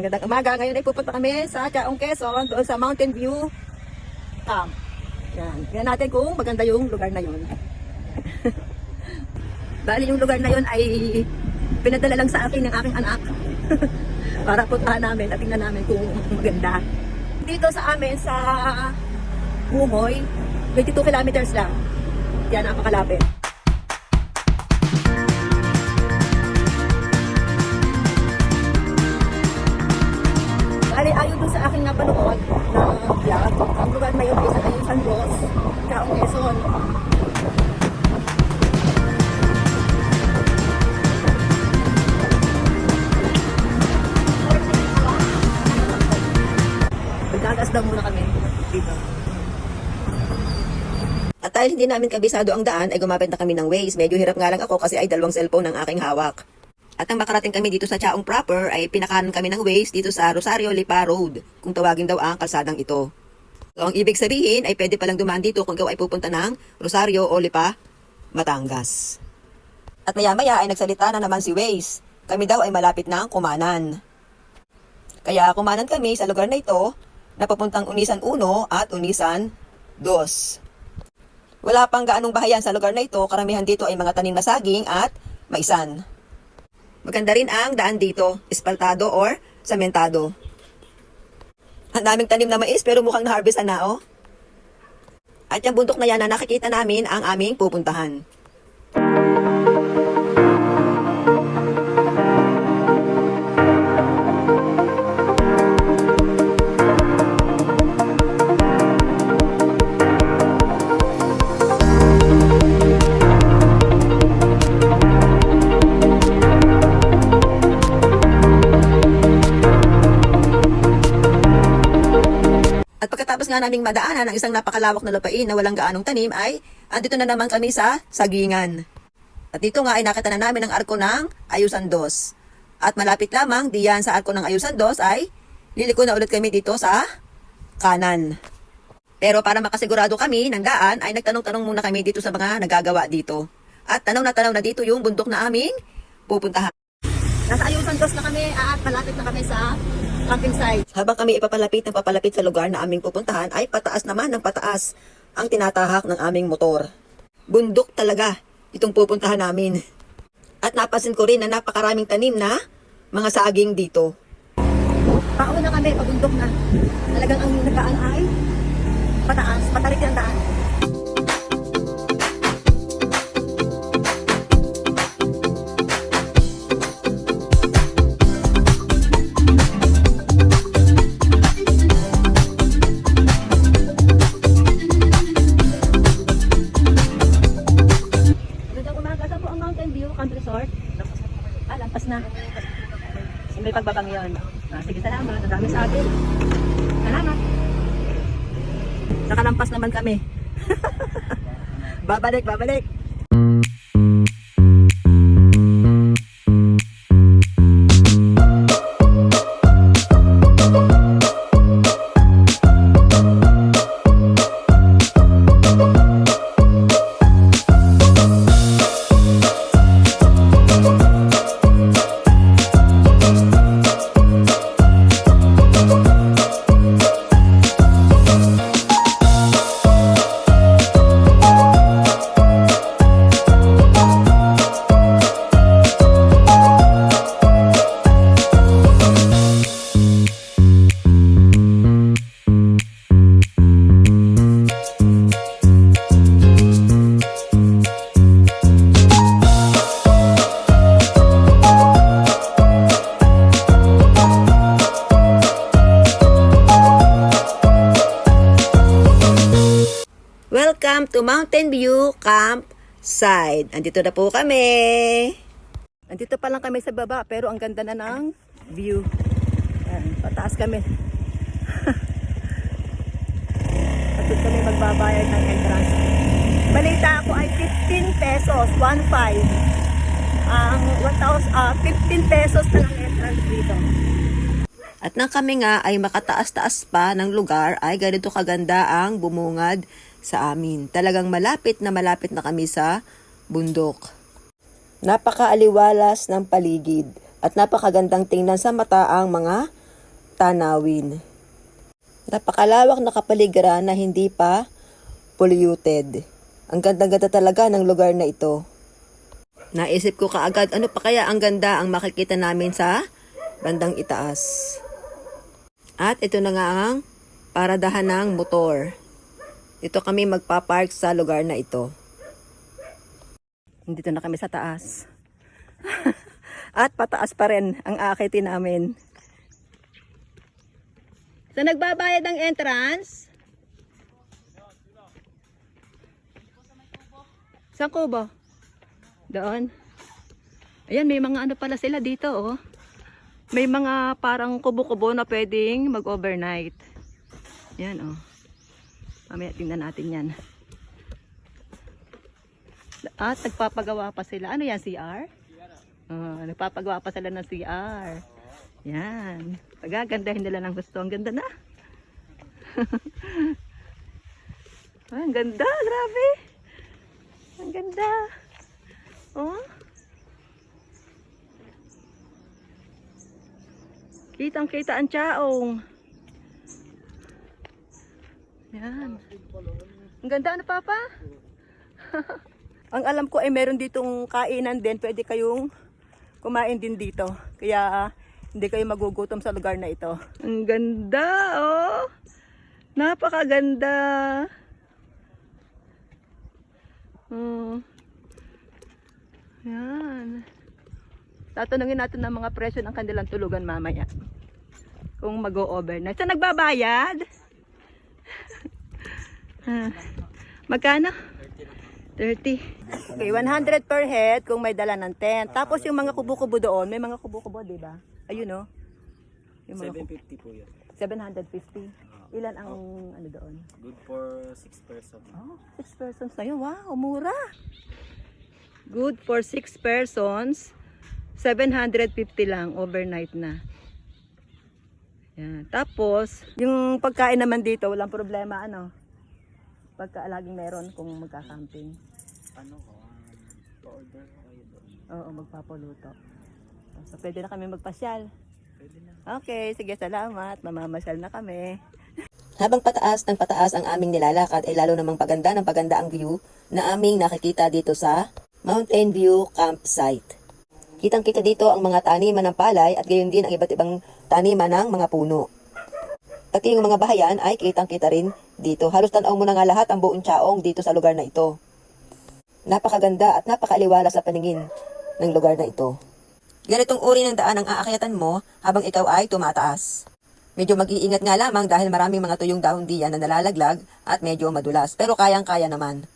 Magandang umaga. Ngayon ay pupunta kami sa Chaong Quezon, doon sa Mountain View Camp. Yan. Tingnan natin kung maganda yung lugar na yun. Bali yung lugar na yun ay pinadala lang sa akin ng aking anak. Para puntahan namin at tingnan namin kung maganda. Dito sa amin sa Bumoy, 22 kilometers lang. Yan, napakalapit. Ayon doon sa aking napanood na vlog, ang lugar na yun ay sa Ayusan Dos, Chaong Quezon. Magkagas daw muna kami dito. At dahil hindi namin kabisado ang daan, ay gumamit na kami ng Waze. Medyo hirap nga lang ako kasi ay dalawang cellphone ang aking hawak. At nang makarating kami dito sa Chaong proper, ay pinakanan kami ng Waze dito sa Rosario Lipa Road, kung tawagin daw ang kalsadang ito. So, ang ibig sabihin ay pwede palang dumaan dito kung ikaw ay pupunta ng Rosario o Lipa, Batangas. At maya-maya ay nagsalita na naman si Waze. Kami daw ay malapit ng Kumanan. Kaya kumanan kami sa lugar na ito na papuntang Unisan 1 at Unisan 2. Wala pang gaanong bahayan sa lugar na ito, karamihan dito ay mga tanim na saging at maisan. Maganda rin ang daan dito, espaltado or sementado. Ang daming tanim na mais pero mukhang na-harvestan na oh. At yung bundok na yan na nakikita namin ang aming pupuntahan. At pagkatapos nga naming madaanan ng isang napakalawak na lupain na walang gaanong tanim ay andito na naman kami sa Sagingan. At dito nga ay nakita na namin ang arko ng Ayusan 2. At malapit lamang diyan sa arko ng Ayusan 2 ay liliko na ulit kami dito sa kanan. Pero para makasigurado kami ng daan ay nagtanong-tanong muna kami dito sa mga nagagawa dito. At tanaw na dito yung bundok na aming pupuntahan. Nasa Ayusan 2 na kami at malapit na kami sa camping site. Habang kami ipapalapit ng papalapit sa lugar na aming pupuntahan ay pataas naman ng pataas ang tinatahak ng aming motor. Bundok talaga itong pupuntahan namin. At napansin ko rin na napakaraming tanim na mga saging dito. Pauna kami, pabundok na. Talagang ang nagaan ay pataas, patarik ng daan. Lampas na. May pagbabang yun. Sige, salamat. Nadami sa akin. Salamat. Nakalampas naman kami. Babalik. Welcome to Mountain View Campsite. Andito na po kami. Andito pa lang kami sa baba pero ang ganda na ng view. Ayan, pataas kami. At doon kami magbabayad ng entrance. Balita ako ay 15 pesos, 1.5. Ang 15 pesos na lang entrance dito. At nang kami nga ay makataas-taas pa ng lugar ay ganito kaganda ang bumungad sa amin. Talagang malapit na kami sa bundok. Napakaaliwalas ng paligid at napakagandang tingnan sa mata ang mga tanawin. Napakalawak na kapaligiran na hindi pa polluted. Ang ganda-ganda talaga ng lugar na ito. Naisip ko kaagad, ano pa kaya ang ganda ang makikita namin sa bandang itaas. At ito na nga ang paradahan ng motor. Dito kami magpapark sa lugar na ito. Dito na kami sa taas. At pataas pa rin ang aakitin namin. So nagbabayad ng entrance? Saan kubo? Doon. Ayan, may mga ano pala sila dito, oh. May mga parang kubo-kubo na pwedeng mag-overnight. Yan, oh. Mamaya tingnan natin yan. At nagpapagawa pa sila. Ano yan, CR? Oh, nagpapagawa pa sila ng CR. Yan. Pagagandahin nila ng gusto. Ang ganda na. Ang ganda, grabe. Ang ganda. Oh. Kitang-kita ang tsaong. Yan. Ang ganda, ano papa? Ang alam ko ay meron ditong kainan din. Pwede kayong kumain din dito. Kaya hindi kayo magugutom sa lugar na ito. Ang ganda, oh. Napakaganda. Oh. Yan. Tatanungin natin ng mga presyo ng kanilang tulugan mamaya. Kung mag-o-overnight. So, nagbabayad? Magkano? 30. Okay, 100 per head kung may dala ng tent. Tapos yung mga kubo-kubo doon, may mga kubo-kubo, di ba? Ayun, no? Yung mga 750 po yun. 750. Ilan ang ano doon? Good for 6 persons. Oh, 6 persons na yun. Wow, mura. Good for 6 persons. 750 lang overnight na. Yan. Tapos, yung pagkain naman dito, walang problema, ano? Pagka laging meron kung magka-camping. Ano ko? Pa-order ko kayo doon. Oo, magpapuluto. So, pwede na kami magpasyal. Pwede na. Okay, sige, salamat. Mamamasyal na kami. Habang pataas ng pataas ang aming nilalakad ay lalo namang paganda ng paganda ang view na aming nakikita dito sa Mountain View Campsite. Kitang-kita dito ang mga taniman ng palay at gayon din ang iba't ibang taniman ng mga puno. Pati yung mga bahayan ay kitang-kita rin dito. Halos tanaw mo na nga lahat ang buong tsaong dito sa lugar na ito. Napakaganda at napakaaliwala sa paningin ng lugar na ito. Ganitong uri ng daan ang aakyatan mo habang ikaw ay tumataas. Medyo mag-iingat nga lamang dahil maraming mga tuyong dahon diyan na nalalaglag at medyo madulas. Pero kayang-kaya naman.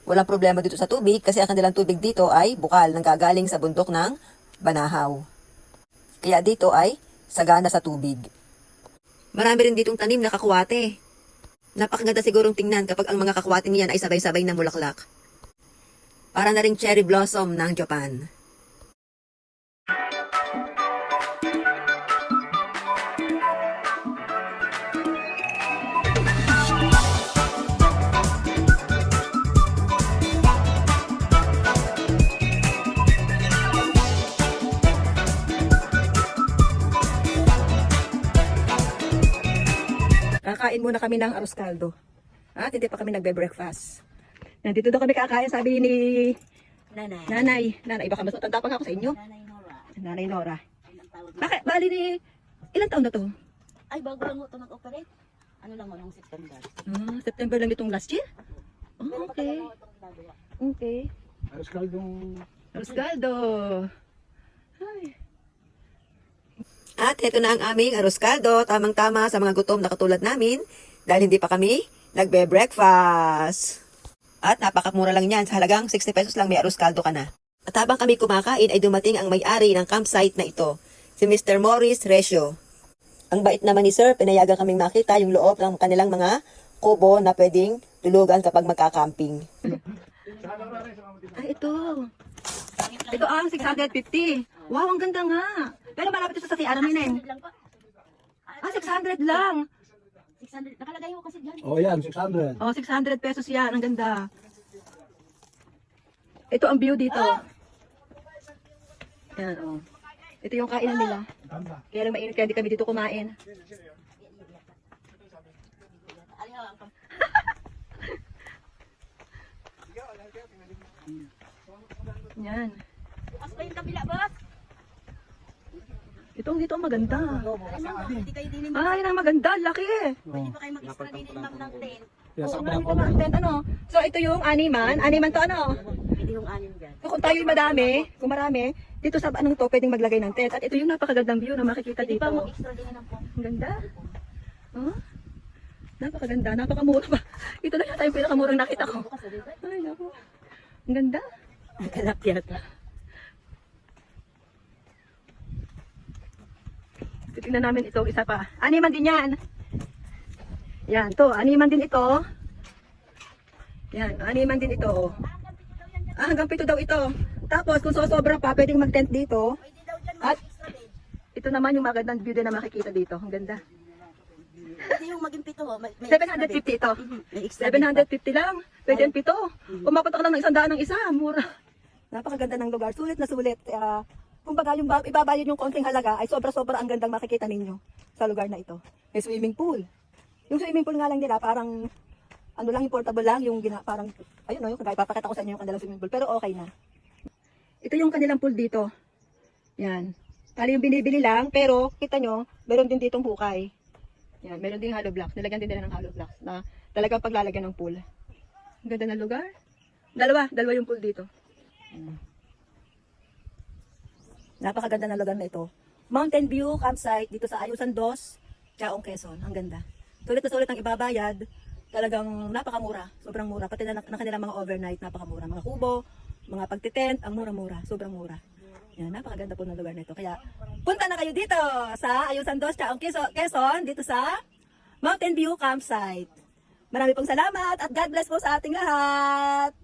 Walang problema dito sa tubig kasi ang kanilang tubig dito ay bukal nang gagaling sa bundok ng Banahaw. Kaya dito ay sagana sa tubig. Marami rin ditong tanim na kakwate. Napakaganda sigurong tingnan kapag ang mga kakwate niyan ay sabay-sabay na mulaklak. Para na ring cherry blossom ng Japan. Kakain muna kami ng arroz caldo. At hindi pa kami nagbe-breakfast. Nandito daw kami kakain, sabi ni Nanay. Nanay, baka mas matanda pa nga ako sa inyo. Nanay Nora. Bakit? Bali ni, ilang taon na to? Ay, bago lang mo ito nag-operate. Ano lang mo, nung September. September lang itong last year? Oh, okay. Okay. Aros kaldong... Arroz caldo. Ay. At ito na ang aming arroz caldo, tamang-tama sa mga gutom na katulad namin dahil hindi pa kami nagbe-breakfast. At napakamura lang yan, sa halagang 60 pesos lang may arroz caldo ka na. At habang kami kumakain ay dumating ang may-ari ng campsite na ito, si Mr. Morris Recio. Ang bait naman ni Sir, pinayagan kaming makita yung loob ng kanilang mga kubo na pwedeng tulugan kapag magka-camping. Ay, ito. Ito ang 650. Wow, ang ganda nga. Pero malapit ito sa CR namin. 600 lang po. 600 lang. 600. Nakalagay ko kasi dyan. Oh yan, 600. 600 pesos yan. Ang ganda. Ito ang view dito. Yan, Ito yung kainan nila. Tamba. Kaya lang mainit kaya hindi kami dito kumain. Alin ang Yan. bukas pa yung kabila, boss. Dito ang maganda. Ay, ma'am, hindi kayo din Ah, yan ang maganda. Laki eh. Pwede pa kayo mag-extra din ma'am ng tent. Yes, Oo, ang marami mga pa mga tent, ano. So, ito yung animan. Animan to ano. Pwede yung anim dyan. So, kung tayo'y madami, kung marami, dito sa anong to, pwedeng maglagay ng tent. At ito yung napakagandang view na makikita Pwede dito. pa mag-extra din ng po. Ang ganda. Oh, napakaganda. Napakamura pa. Ito na yata yung pinakamurang nakita ko. Bukas, pwede ba? Ay, naku. Ang ganda. Ang kalap yata. Titingnan namin ito, isa pa. Animan din yan. Yan, to. Animan din ito. Yan, animan din ito. Ah, hanggang 7 daw ito. Tapos, kung sosobra pa, pwedeng mag-tent dito. Pwede daw dyan At mag-extra din. ito naman yung magandang view din na makikita dito. Ang ganda. Pwede yung maging pito. May 750 ito. May extra din pa. 750 lang. Pwede ang 7. Umabot ka lang ng 100 ng isa. Mura. Napakaganda ng lugar. Sulit na sulit. Kumbaga, yung ibabayad yung konting halaga ay sobra-sobra ang gandang makikita ninyo sa lugar na ito. May swimming pool. Yung swimming pool nga lang nila, parang ano lang, yung portable lang, yung parang, ayun no, yung kagaya, papakita ko sa inyo yung kanilang swimming pool, pero okay na. Ito yung kanilang pool dito. Yan. Tali yung binibili lang, pero kita nyo, meron din ditong hukay. Yan, meron din hollow blocks. Nilagyan din nila ng hollow blocks na talagang paglalagyan ng pool. Ang ganda ng lugar. Dalawa yung pool dito. Napakaganda ng lugar na ito. Mountain View Campsite dito sa Ayusan 2, Chaong, Quezon. Ang ganda. Sulit na sulit ang ibabayad. Talagang napakamura. Sobrang mura. Pati na kanilang mga overnight, napakamura. Mga kubo, mga pagtitent, ang mura-mura. Sobrang mura. Yan, napakaganda po ng lugar na ito. Kaya punta na kayo dito sa Ayusan 2, Chaong, Quezon. Dito sa Mountain View Campsite. Marami pong salamat at God bless po sa ating lahat.